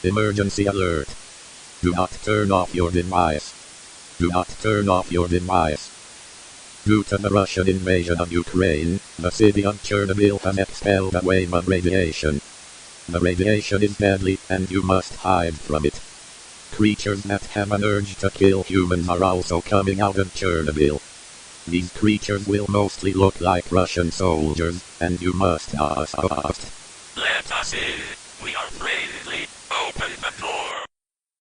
Emergency alert. Do not turn off your device. Do not turn off your device. Due to the Russian invasion of Ukraine, the city of Chernobyl has expelled a wave of radiation. The radiation is deadly, and you must hide from it. Creatures that have an urge to kill humans are also coming out of Chernobyl. These creatures will mostly look like Russian soldiers, and you must not. Let us in.